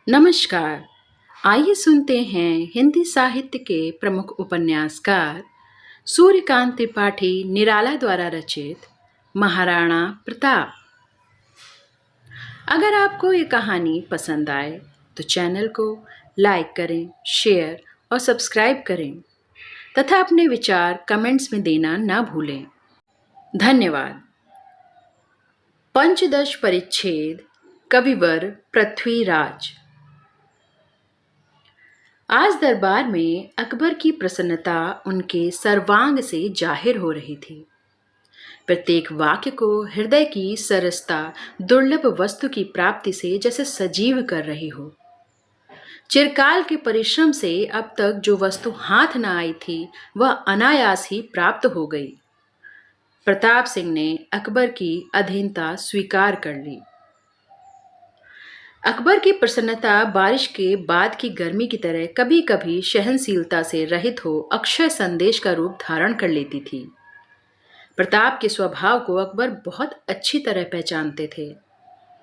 नमस्कार। आइए सुनते हैं हिंदी साहित्य के प्रमुख उपन्यासकार सूर्यकांत त्रिपाठी निराला द्वारा रचित महाराणा प्रताप। अगर आपको ये कहानी पसंद आए तो चैनल को लाइक करें, शेयर और सब्सक्राइब करें तथा अपने विचार कमेंट्स में देना ना भूलें। धन्यवाद। पंचदश परिच्छेद कविवर पृथ्वीराज। आज दरबार में अकबर की प्रसन्नता उनके सर्वांग से जाहिर हो रही थी। प्रत्येक वाक्य को हृदय की सरसता दुर्लभ वस्तु की प्राप्ति से जैसे सजीव कर रही हो। चिरकाल के परिश्रम से अब तक जो वस्तु हाथ न आई थी वह अनायास ही प्राप्त हो गई। प्रताप सिंह ने अकबर की अधीनता स्वीकार कर ली। अकबर की प्रसन्नता बारिश के बाद की गर्मी की तरह कभी कभी सहनशीलता से रहित हो अक्षय संदेश का रूप धारण कर लेती थी। प्रताप के स्वभाव को अकबर बहुत अच्छी तरह पहचानते थे।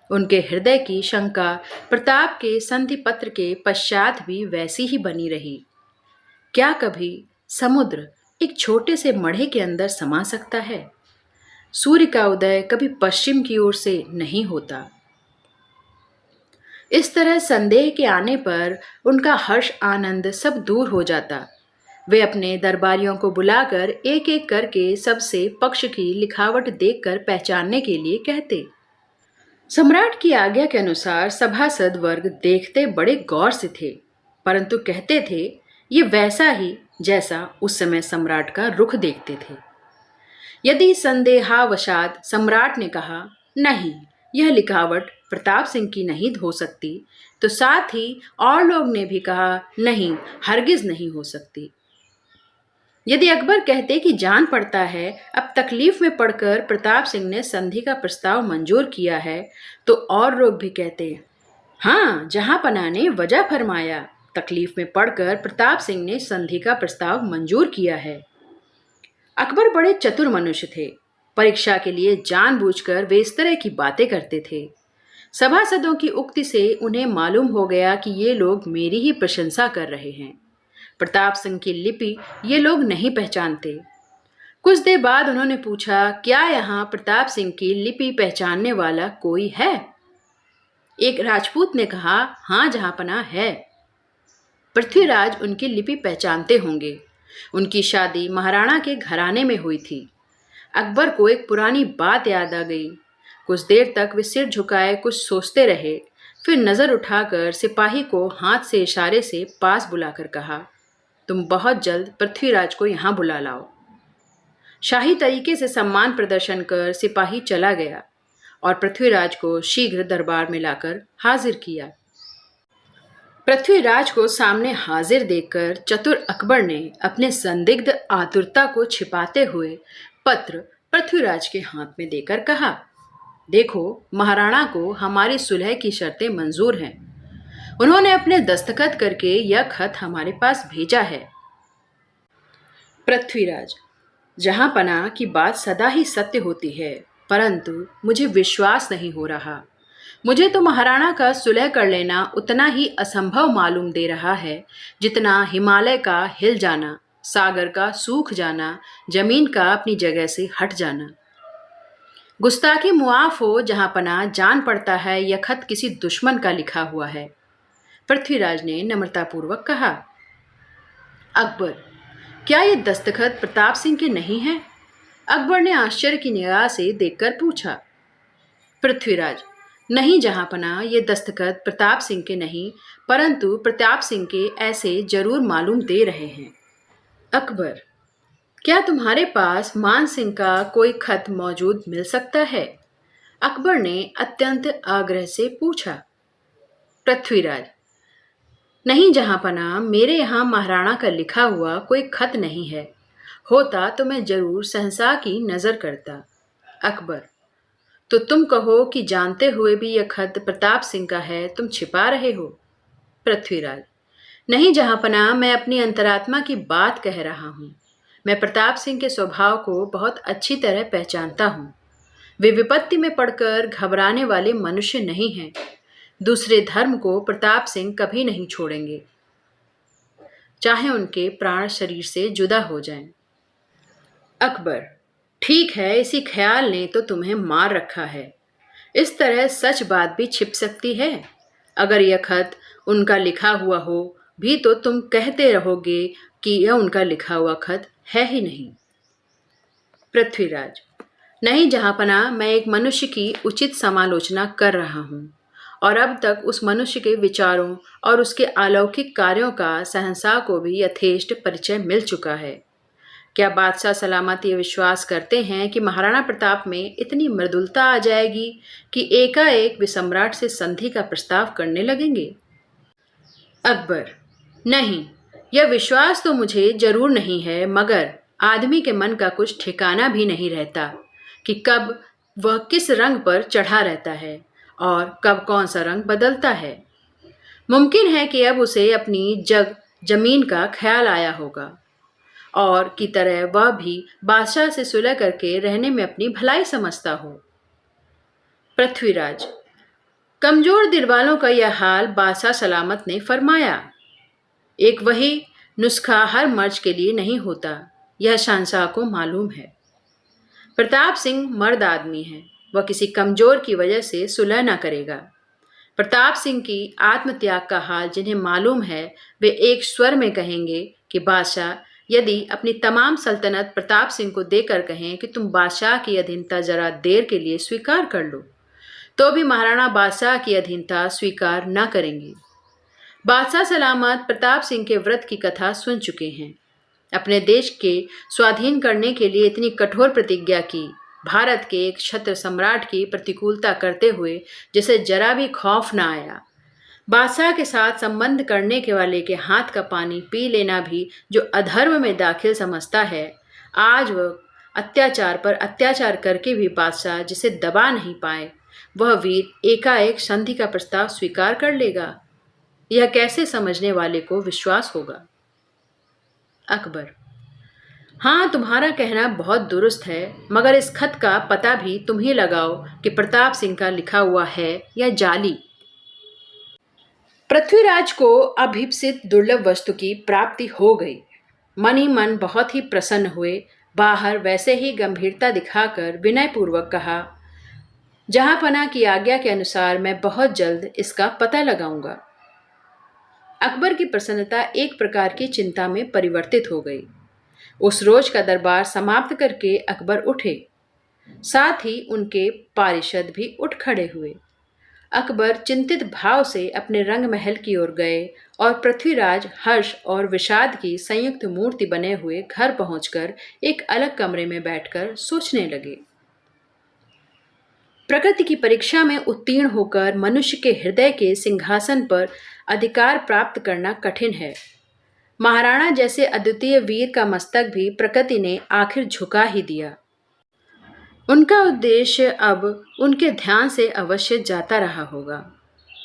उनके हृदय की शंका प्रताप के संधि पत्र के पश्चात भी वैसी ही बनी रही। क्या कभी समुद्र एक छोटे से मढ़े के अंदर समा सकता है? सूर्य का उदय कभी पश्चिम की ओर से नहीं होता। इस तरह संदेह के आने पर उनका हर्ष आनंद सब दूर हो जाता। वे अपने दरबारियों को बुलाकर एक एक करके सबसे पक्ष की लिखावट देखकर पहचानने के लिए कहते। सम्राट की आज्ञा के अनुसार सभासद वर्ग देखते बड़े गौर से थे, परंतु कहते थे ये वैसा ही जैसा उस समय सम्राट का रुख देखते थे। यदि संदेहावशात सम्राट ने कहा नहीं, यह लिखावट प्रताप सिंह की नहीं हो सकती, तो साथ ही और लोग ने भी कहा नहीं, हरगिज नहीं हो सकती। यदि अकबर कहते कि जान पड़ता है अब तकलीफ में पड़कर प्रताप सिंह ने संधि का प्रस्ताव मंजूर किया है, तो और लोग भी कहते हाँ, जहांपना ने वजह फरमाया, तकलीफ में पड़कर प्रताप सिंह ने संधि का प्रस्ताव मंजूर किया है। अकबर बड़े चतुर मनुष्य थे। परीक्षा के लिए जानबूझकर वे इस तरह की बातें करते थे। सभासदों की उक्ति से उन्हें मालूम हो गया कि ये लोग मेरी ही प्रशंसा कर रहे हैं। प्रताप सिंह की लिपि ये लोग नहीं पहचानते। कुछ देर बाद उन्होंने पूछा, क्या यहाँ प्रताप सिंह की लिपि पहचानने वाला कोई है? एक राजपूत ने कहा, हाँ जहांपना है। पृथ्वीराज उनकी लिपि पहचानते होंगे। उनकी शादी महाराणा के घराने में हुई थी। अकबर को एक पुरानी बात याद आ गई। कुछ देर तक वे सिर झुकाए कुछ सोचते रहे, फिर नजर उठाकर सिपाही को हाथ से इशारे से पास बुलाकर कहा, तुम बहुत जल्द पृथ्वीराज को यहाँ बुला लाओ। शाही तरीके से सम्मान प्रदर्शन कर सिपाही चला गया और पृथ्वीराज को शीघ्र दरबार में लाकर हाजिर किया। पृथ्वीराज को सामने हाजिर देखकर चतुर अकबर ने अपने संदिग्ध आतुरता को छिपाते हुए पत्र पृथ्वीराज के हाथ में देकर कहा, देखो, महाराणा को हमारी सुलह की शर्तें मंजूर हैं। उन्होंने अपने दस्तखत करके यह खत हमारे पास भेजा है। पृथ्वीराज, जहांपना की बात सदा ही सत्य होती है, परंतु मुझे विश्वास नहीं हो रहा। मुझे तो महाराणा का सुलह कर लेना उतना ही असंभव मालूम दे रहा है जितना हिमालय का हिल जाना, सागर का सूख जाना, जमीन का अपनी जगह से हट जाना। गुस्ताखी मुआफ हो जहांपना, जान पड़ता है यह खत किसी दुश्मन का लिखा हुआ है। पृथ्वीराज ने नम्रतापूर्वक कहा। अकबर, क्या ये दस्तखत प्रताप सिंह के नहीं है? अकबर ने आश्चर्य की निगाह से देखकर पूछा। पृथ्वीराज, नहीं जहांपना, ये दस्तखत प्रताप सिंह के नहीं, परंतु प्रताप सिंह के ऐसे जरूर मालूम दे रहे हैं। अकबर, क्या तुम्हारे पास मान सिंह का कोई खत मौजूद मिल सकता है? अकबर ने अत्यंत आग्रह से पूछा। पृथ्वीराज, नहीं जहांपना, मेरे यहाँ महाराणा का लिखा हुआ कोई खत नहीं है। होता तो मैं जरूर सहसा की नजर करता। अकबर, तो तुम कहो कि जानते हुए भी यह खत प्रताप सिंह का है, तुम छिपा रहे हो? पृथ्वीराज, नहीं जहांपना, मैं अपनी अंतरात्मा की बात कह रहा हूँ। मैं प्रताप सिंह के स्वभाव को बहुत अच्छी तरह पहचानता हूँ। वे विपत्ति में पड़कर घबराने वाले मनुष्य नहीं हैं। दूसरे धर्म को प्रताप सिंह कभी नहीं छोड़ेंगे, चाहे उनके प्राण शरीर से जुदा हो जाएं। अकबर, ठीक है, इसी ख्याल ने तो तुम्हें मार रखा है। इस तरह सच बात भी छिप सकती है। अगर यह खत उनका लिखा हुआ हो भी तो तुम कहते रहोगे कि यह उनका लिखा हुआ खत है ही नहीं। पृथ्वीराज, नहीं जहांपना, मैं एक मनुष्य की उचित समालोचना कर रहा हूँ और अब तक उस मनुष्य के विचारों और उसके अलौकिक कार्यों का शहंशाह को भी यथेष्ट परिचय मिल चुका है। क्या बादशाह सलामत ये विश्वास करते हैं कि महाराणा प्रताप में इतनी मृदुलता आ जाएगी कि एकाएक वे सम्राट से संधि का प्रस्ताव करने लगेंगे? अकबर, नहीं, यह विश्वास तो मुझे जरूर नहीं है, मगर आदमी के मन का कुछ ठिकाना भी नहीं रहता कि कब वह किस रंग पर चढ़ा रहता है और कब कौन सा रंग बदलता है। मुमकिन है कि अब उसे अपनी जमीन का ख्याल आया होगा और की तरह वह भी बादशाह से सुलह करके रहने में अपनी भलाई समझता हो। पृथ्वीराज, कमजोर दिल वालों का यह हाल बादशाह सलामत ने फरमाया। एक वही नुस्खा हर मर्ज के लिए नहीं होता, यह शहंशाह को मालूम है। प्रताप सिंह मर्द आदमी है, वह किसी कमजोर की वजह से सुलह न करेगा। प्रताप सिंह की आत्मत्याग का हाल जिन्हें मालूम है, वे एक स्वर में कहेंगे कि बादशाह यदि अपनी तमाम सल्तनत प्रताप सिंह को देकर कहें कि तुम बादशाह की अधीनता जरा देर के लिए स्वीकार कर लो, तो भी महाराणा बादशाह की अधीनता स्वीकार न करेंगे। बादशाह सलामत प्रताप सिंह के व्रत की कथा सुन चुके हैं। अपने देश के स्वाधीन करने के लिए इतनी कठोर प्रतिज्ञा की, भारत के एक क्षत्र सम्राट की प्रतिकूलता करते हुए जिसे जरा भी खौफ न आया। बादशाह के साथ संबंध करने के वाले के हाथ का पानी पी लेना भी जो अधर्म में दाखिल समझता है, आज वह अत्याचार पर अत्याचार करके भी बादशाह जिसे दबा नहीं पाए, वह वीर एकाएक संधि का प्रस्ताव स्वीकार कर लेगा। यह कैसे समझने वाले को विश्वास होगा? अकबर, हाँ, तुम्हारा कहना बहुत दुरुस्त है, मगर इस खत का पता भी तुम ही लगाओ कि प्रताप सिंह का लिखा हुआ है या जाली। पृथ्वीराज को अभीप्सित दुर्लभ वस्तु की प्राप्ति हो गई। मन ही मन बहुत ही प्रसन्न हुए। बाहर वैसे ही गंभीरता दिखाकर विनयपूर्वक कहा, जहांपना की आज्ञा के अनुसार मैं बहुत जल्द इसका पता लगाऊंगा। अकबर की प्रसन्नता एक प्रकार की चिंता में परिवर्तित हो गई। उस रोज का दरबार समाप्त करके अकबर उठे, साथ ही उनके पारिषद भी उठ खड़े हुए। अकबर चिंतित भाव से अपने रंग महल की ओर गए और पृथ्वीराज हर्ष और विषाद की संयुक्त मूर्ति बने हुए घर पहुंचकर एक अलग कमरे में बैठकर सोचने लगे। प्रकृति की परीक्षा में उत्तीर्ण होकर मनुष्य के हृदय के सिंहासन पर अधिकार प्राप्त करना कठिन है। महाराणा जैसे अद्वितीय वीर का मस्तक भी प्रकृति ने आखिर झुका ही दिया। उनका उद्देश्य अब उनके ध्यान से अवश्य जाता रहा होगा।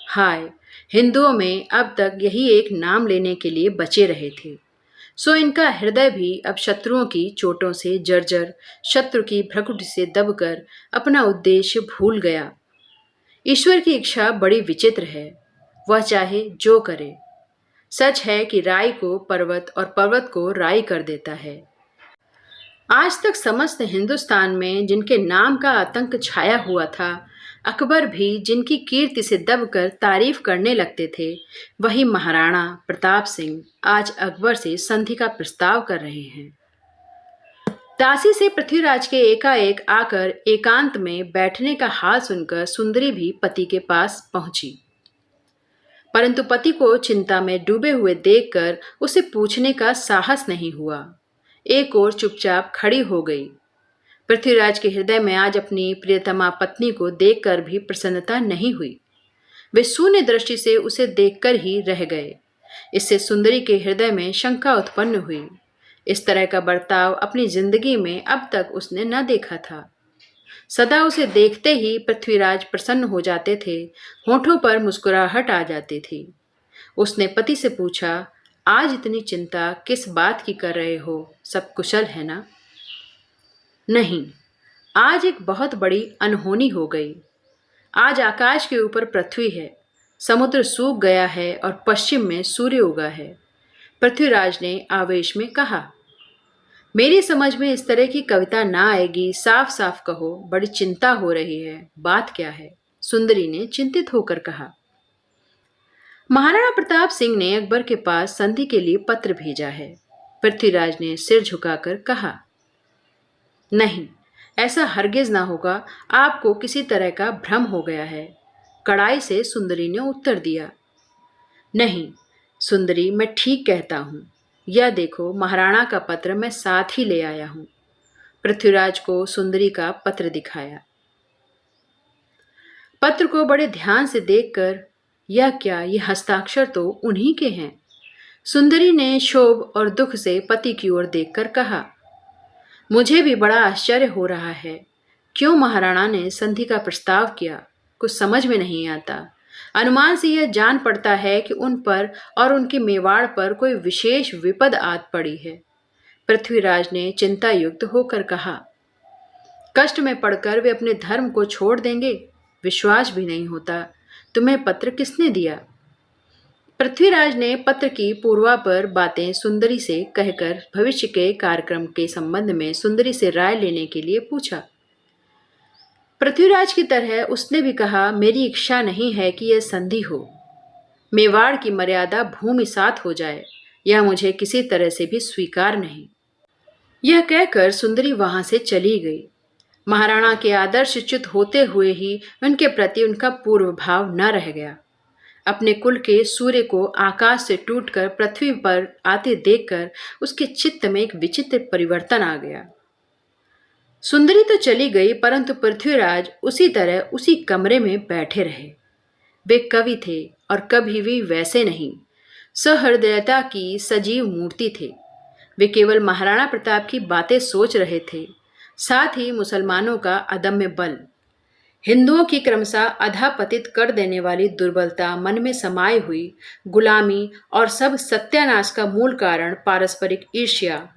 हाय, हिंदुओं में अब तक यही एक नाम लेने के लिए बचे रहे थे, सो इनका हृदय भी अब शत्रुओं की चोटों से जर्जर, शत्रु की भ्रकुटी से दबकर अपना उद्देश्य भूल गया। ईश्वर की इच्छा बड़ी विचित्र है, वह चाहे जो करे। सच है कि राई को पर्वत और पर्वत को राई कर देता है। आज तक समस्त हिंदुस्तान में जिनके नाम का आतंक छाया हुआ था, अकबर भी जिनकी कीर्ति से दबकर तारीफ करने लगते थे, वही महाराणा प्रताप सिंह आज अकबर से संधि का प्रस्ताव कर रहे हैं। दासी से पृथ्वीराज के एकाएक आकर एकांत में बैठने का हाल सुनकर सुंदरी भी पति के पास पहुंची, परंतु पति को चिंता में डूबे हुए देखकर उसे पूछने का साहस नहीं हुआ। एक ओर चुपचाप खड़ी हो गई। पृथ्वीराज के हृदय में आज अपनी प्रियतमा पत्नी को देखकर भी प्रसन्नता नहीं हुई। वे शून्य दृष्टि से उसे देखकर ही रह गए। इससे सुंदरी के हृदय में शंका उत्पन्न हुई। इस तरह का बर्ताव अपनी जिंदगी में अब तक उसने न देखा था। सदा उसे देखते ही पृथ्वीराज प्रसन्न हो जाते थे, होठों पर मुस्कुराहट आ जाती थी। उसने पति से पूछा, आज इतनी चिंता किस बात की कर रहे हो? सब कुशल है ना? नहीं, आज एक बहुत बड़ी अनहोनी हो गई। आज आकाश के ऊपर पृथ्वी है, समुद्र सूख गया है और पश्चिम में सूर्य उगा है। पृथ्वीराज ने आवेश में कहा। मेरी समझ में इस तरह की कविता ना आएगी, साफ साफ कहो, बड़ी चिंता हो रही है, बात क्या है? सुंदरी ने चिंतित होकर कहा। महाराणा प्रताप सिंह ने अकबर के पास संधि के लिए पत्र भेजा है। पृथ्वीराज ने सिर झुकाकर कहा। नहीं, ऐसा हरगिज ना होगा, आपको किसी तरह का भ्रम हो गया है, कड़ाई से सुंदरी ने उत्तर दिया। नहीं सुंदरी, मैं ठीक कहता हूं। यह देखो, महाराणा का पत्र मैं साथ ही ले आया हूं। पृथ्वीराज को सुंदरी का पत्र दिखाया। पत्र को बड़े ध्यान से देखकर, यह क्या, ये हस्ताक्षर तो उन्हीं के हैं। सुंदरी ने क्षोभ और दुख से पति की ओर देखकर कहा। मुझे भी बड़ा आश्चर्य हो रहा है, क्यों महाराणा ने संधि का प्रस्ताव किया, कुछ समझ में नहीं आता। अनुमान से यह जान पड़ता है कि उन पर और उनके मेवाड़ पर कोई विशेष विपद आ पड़ी है। पृथ्वीराज ने चिंतायुक्त होकर कहा। कष्ट में पड़कर वे अपने धर्म को छोड़ देंगे, विश्वास भी नहीं होता। तुम्हें पत्र किसने दिया? पृथ्वीराज ने पत्र की पूर्वापर बातें सुंदरी से कहकर भविष्य के कार्यक्रम के संबंध में सुंदरी से राय लेने के लिए पूछा। पृथ्वीराज की तरह उसने भी कहा, मेरी इच्छा नहीं है कि यह संधि हो। मेवाड़ की मर्यादा भूमि सात हो जाए, यह मुझे किसी तरह से भी स्वीकार नहीं। यह कहकर सुंदरी वहां से चली गई। महाराणा के आदर्शच्युत होते हुए ही उनके प्रति उनका पूर्व भाव न रह गया। अपने कुल के सूर्य को आकाश से टूटकर पृथ्वी पर आते देखकर उसके चित्त में एक विचित्र परिवर्तन आ गया। सुंदरी तो चली गई, परंतु पृथ्वीराज उसी तरह उसी कमरे में बैठे रहे। वे कवि थे और कभी भी वैसे नहीं, सहृदयता की सजीव मूर्ति थे। वे केवल महाराणा प्रताप की बातें सोच रहे थे, साथ ही मुसलमानों का अदम्य बल, हिंदुओं की क्रमशः अधःपतित कर देने वाली दुर्बलता, मन में समाई हुई गुलामी और सब सत्यानाश का मूल कारण पारस्परिक ईर्ष्या,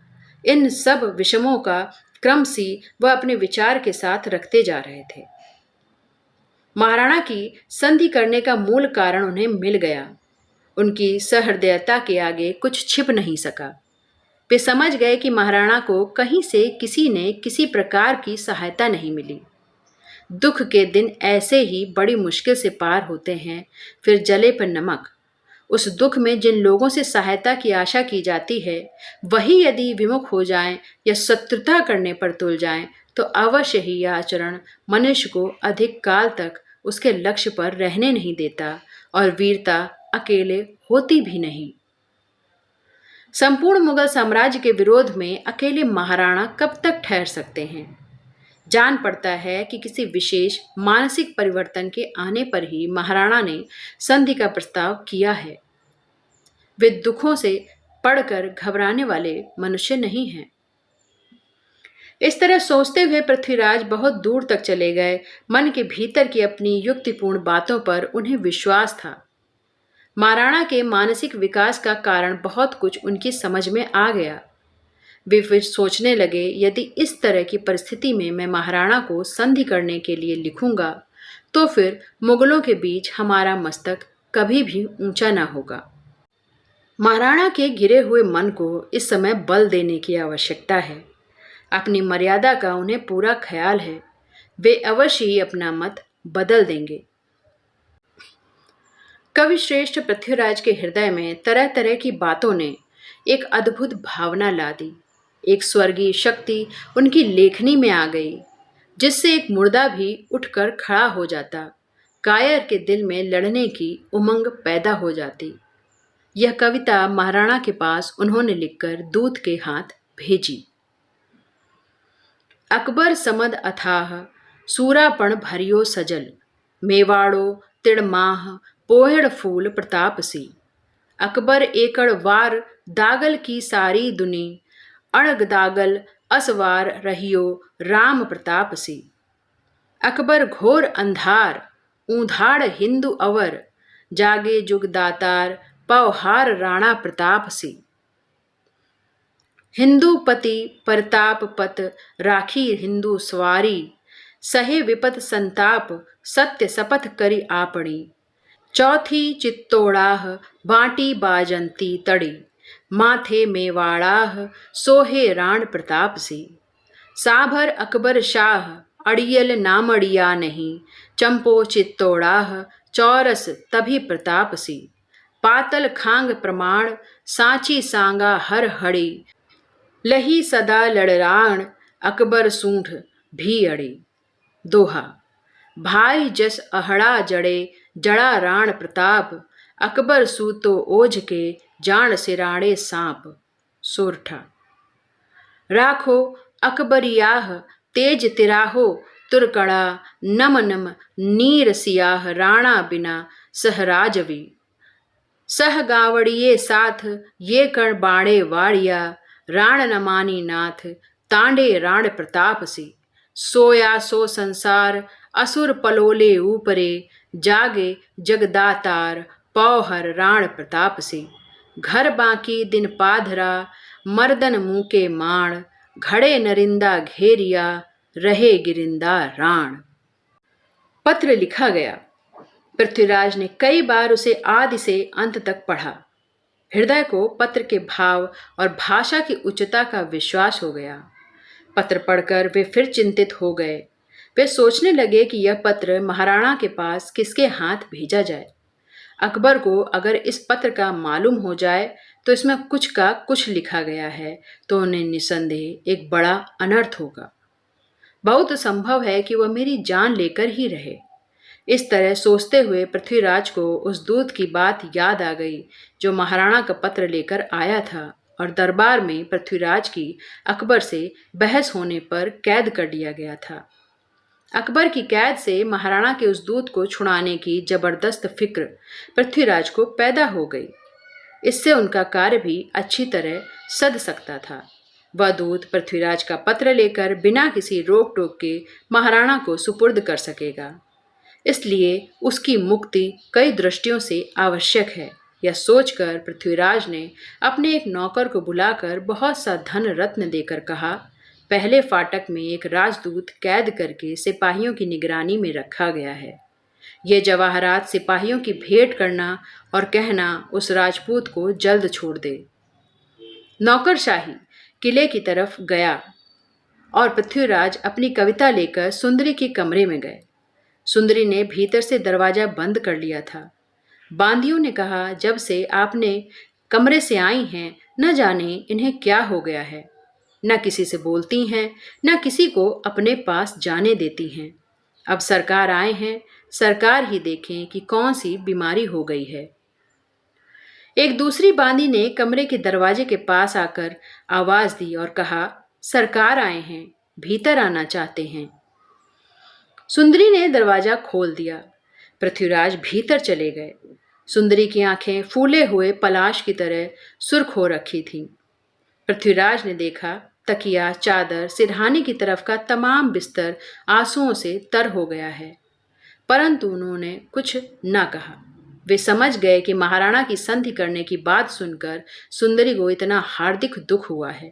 इन सब विषमों का क्रमशः वह अपने विचार के साथ रखते जा रहे थे। महाराणा की संधि करने का मूल कारण उन्हें मिल गया। उनकी सहृदयता के आगे कुछ छिप नहीं सका। वे समझ गए कि महाराणा को कहीं से किसी ने किसी प्रकार की सहायता नहीं मिली। दुख के दिन ऐसे ही बड़ी मुश्किल से पार होते हैं, फिर जले पर नमक। उस दुख में जिन लोगों से सहायता की आशा की जाती है, वही यदि विमुख हो जाएं या शत्रुता करने पर तुल जाएं, तो अवश्य ही यह आचरण मनुष्य को अधिक काल तक उसके लक्ष्य पर रहने नहीं देता और वीरता अकेले होती भी नहीं। संपूर्ण मुगल साम्राज्य के विरोध में अकेले महाराणा कब तक ठहर सकते हैं? जान पड़ता है कि किसी विशेष मानसिक परिवर्तन के आने पर ही महाराणा ने संधि का प्रस्ताव किया है। वे दुखों से पढ़कर घबराने वाले मनुष्य नहीं हैं। इस तरह सोचते हुए पृथ्वीराज बहुत दूर तक चले गए। मन के भीतर की अपनी युक्तिपूर्ण बातों पर उन्हें विश्वास था। महाराणा के मानसिक विकास का कारण बहुत कुछ उनकी समझ में आ गया। वे फिर सोचने लगे, यदि इस तरह की परिस्थिति में मैं महाराणा को संधि करने के लिए लिखूंगा, तो फिर मुगलों के बीच हमारा मस्तक कभी भी ऊंचा ना होगा। महाराणा के गिरे हुए मन को इस समय बल देने की आवश्यकता है। अपनी मर्यादा का उन्हें पूरा ख्याल है। वे अवश्य ही अपना मत बदल देंगे। कवि श्रेष्ठ पृथ्वीराज के हृदय में तरह तरह की बातों ने एक अद्भुत भावना ला दी। एक स्वर्गीय शक्ति उनकी लेखनी में आ गई, जिससे एक मुर्दा भी उठकर खड़ा हो जाता। कायर के दिल में लड़ने की उमंग पैदा हो जाती। यह कविता महाराणा के पास उन्होंने लिखकर दूत के हाथ भेजी। अकबर समद अथाह सूरापण भरियो सजल, मेवाड़ो तिड़माह पोहड़ फूल प्रताप सी। अकबर एकड़ वार दागल की सारी दुनी, अणग दागल असवार रहियो राम प्रताप सी। अकबर घोर अंधार ऊंधाड़ हिंदू अवर, जागे जुग दातार पवहार राणा प्रताप सी। हिंदू पति परताप पत राखी हिंदू सवारी, सहे विपत संताप सत्य शपथ करी आपणी। चौथी चित्तोड़ाह बाटी बाजंती तड़ी, माथे मेवाड़ाह सोहे राण प्रताप सी। साभर अकबर शाह अड़ियल नामड़िया नहीं, चंपो चित्तोड़ाह चौरस तभी प्रताप सी। पातल खांग प्रमाण सांची सांगा हर हड़ी, लही सदा लड़राण अकबर सूंठ भी अड़ी। दोहा। भाई जस अहड़ा जड़े जड़ा राण प्रताप, अकबर सूतो ओझ के जान सिराणे सांप। सोरठा। राखो अकबरियाह तेज तिराहो, तुरकड़ा नम नम नीर सियाह राणा बिना सहराजवी। सह गावड़िए साथ ये कण बाणे वाड़िया, राण न मानी नाथ तांडे राण प्रताप सी। सोया सो संसार असुर पलोले ऊपरे, जागे जगदातार पौहर राण प्रताप से। घर बाकी दिन पाधरा मर्दन मुँह के माण, घड़े नरिंदा घेरिया रहे गिरिंदा राण। पत्र लिखा गया। पृथ्वीराज ने कई बार उसे आदि से अंत तक पढ़ा। हृदय को पत्र के भाव और भाषा की उच्चता का विश्वास हो गया। पत्र पढ़कर वे फिर चिंतित हो गए। वे सोचने लगे कि यह पत्र महाराणा के पास किसके हाथ भेजा जाए। अकबर को अगर इस पत्र का मालूम हो जाए तो इसमें कुछ का कुछ लिखा गया है, तो उन्हें निसंदेह एक बड़ा अनर्थ होगा। बहुत संभव है कि वह मेरी जान लेकर ही रहे। इस तरह सोचते हुए पृथ्वीराज को उस दूत की बात याद आ गई जो महाराणा का पत्र लेकर आया था और दरबार में पृथ्वीराज की अकबर से बहस होने पर कैद कर दिया गया था। अकबर की कैद से महाराणा के उस दूत को छुड़ाने की जबरदस्त फिक्र पृथ्वीराज को पैदा हो गई। इससे उनका कार्य भी अच्छी तरह सध सकता था। वह दूत पृथ्वीराज का पत्र लेकर बिना किसी रोक टोक के महाराणा को सुपुर्द कर सकेगा। इसलिए उसकी मुक्ति कई दृष्टियों से आवश्यक है। यह सोचकर पृथ्वीराज ने अपने एक नौकर को बुलाकर बहुत सा धन रत्न देकर कहा, पहले फाटक में एक राजदूत कैद करके सिपाहियों की निगरानी में रखा गया है। ये जवाहरात सिपाहियों की भेंट करना और कहना उस राजपूत को जल्द छोड़ दे। नौकरशाही किले की तरफ गया और पृथ्वीराज अपनी कविता लेकर सुंदरी के कमरे में गए। सुंदरी ने भीतर से दरवाजा बंद कर लिया था। बांदियों ने कहा, जब से आपने कमरे से आई हैं, न जाने इन्हें क्या हो गया है। न किसी से बोलती हैं, न किसी को अपने पास जाने देती हैं। अब सरकार आए हैं, सरकार ही देखें कि कौन सी बीमारी हो गई है। एक दूसरी बांदी ने कमरे के दरवाजे के पास आकर आवाज दी और कहा, सरकार आए हैं, भीतर आना चाहते हैं। सुंदरी ने दरवाजा खोल दिया। पृथ्वीराज भीतर चले गए। सुंदरी की आंखें फूले हुए पलाश की तरह सुर्ख हो रखी थीं। पृथ्वीराज ने देखा, तकिया, चादर, सिरहाने की तरफ का तमाम बिस्तर आंसुओं से तर हो गया है, परंतु उन्होंने कुछ न कहा। वे समझ गए कि महाराणा की संधि करने की बात सुनकर सुंदरी को इतना हार्दिक दुख हुआ है।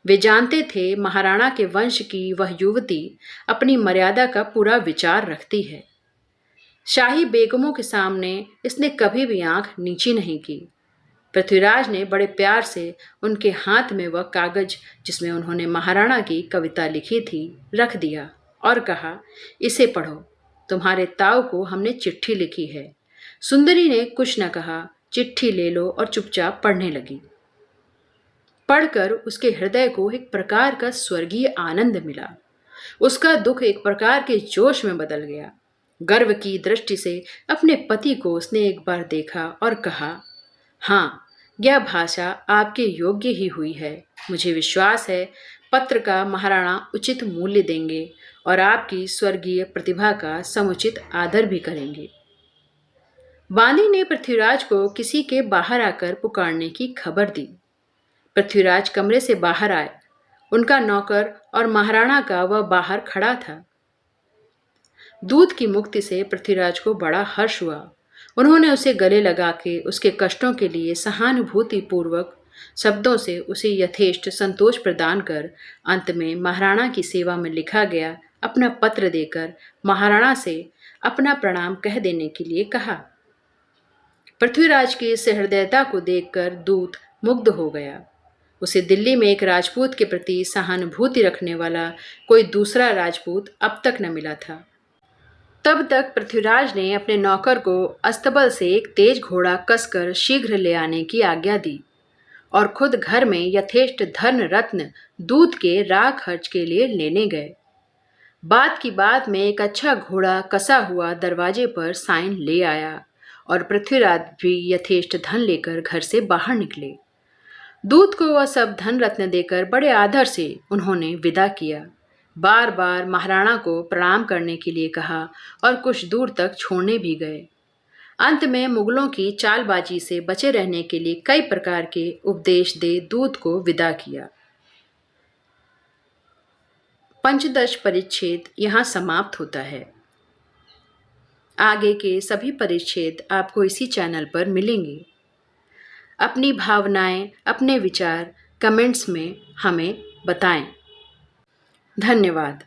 वे जानते थे महाराणा के वंश की वह युवती अपनी मर्यादा का पूरा विचार रखती है। शाही बेगमों के सामने इसने कभी भी आंख नीची नहीं की। पृथ्वीराज ने बड़े प्यार से उनके हाथ में वह कागज जिसमें उन्होंने महाराणा की कविता लिखी थी रख दिया और कहा, इसे पढ़ो, तुम्हारे ताऊ को हमने चिट्ठी लिखी है। सुंदरी ने कुछ न कहा, चिट्ठी ले लो और चुपचाप पढ़ने लगी। पढ़कर उसके हृदय को एक प्रकार का स्वर्गीय आनंद मिला। उसका दुख एक प्रकार के जोश में बदल गया। गर्व की दृष्टि से अपने पति को उसने एक बार देखा और कहा, हाँ, यह भाषा आपके योग्य ही हुई है। मुझे विश्वास है पत्र का महाराणा उचित मूल्य देंगे और आपकी स्वर्गीय प्रतिभा का समुचित आदर भी करेंगे। बांदी ने पृथ्वीराज को किसी के बाहर आकर पुकारने की खबर दी। पृथ्वीराज कमरे से बाहर आए। उनका नौकर और महाराणा का वह बाहर खड़ा था। दूत की मुक्ति से पृथ्वीराज को बड़ा हर्ष हुआ। उन्होंने उसे गले लगा के उसके कष्टों के लिए सहानुभूति पूर्वक शब्दों से उसे यथेष्ट संतोष प्रदान कर अंत में महाराणा की सेवा में लिखा गया अपना पत्र देकर महाराणा से अपना प्रणाम कह देने के लिए कहा। पृथ्वीराज की सहृदयता को देखकर दूत मुग्ध हो गया। उसे दिल्ली में एक राजपूत के प्रति सहानुभूति रखने वाला कोई दूसरा राजपूत अब तक न मिला था। तब तक पृथ्वीराज ने अपने नौकर को अस्तबल से एक तेज घोड़ा कसकर शीघ्र ले आने की आज्ञा दी और खुद घर में यथेष्ट धन रत्न दूत के राह खर्च के लिए लेने गए। बात की बात में एक अच्छा घोड़ा कसा हुआ दरवाजे पर साइन ले आया और पृथ्वीराज भी यथेष्ट धन लेकर घर से बाहर निकले। दूत को वह सब धन रत्न देकर बड़े आदर से उन्होंने विदा किया। बार बार महाराणा को प्रणाम करने के लिए कहा और कुछ दूर तक छोड़ने भी गए। अंत में मुगलों की चालबाजी से बचे रहने के लिए कई प्रकार के उपदेश दे दूत को विदा किया। पंचदश परिच्छेद यहाँ समाप्त होता है। आगे के सभी परिच्छेद आपको इसी चैनल पर मिलेंगे। अपनी भावनाएं, अपने विचार कमेंट्स में हमें बताएं। धन्यवाद।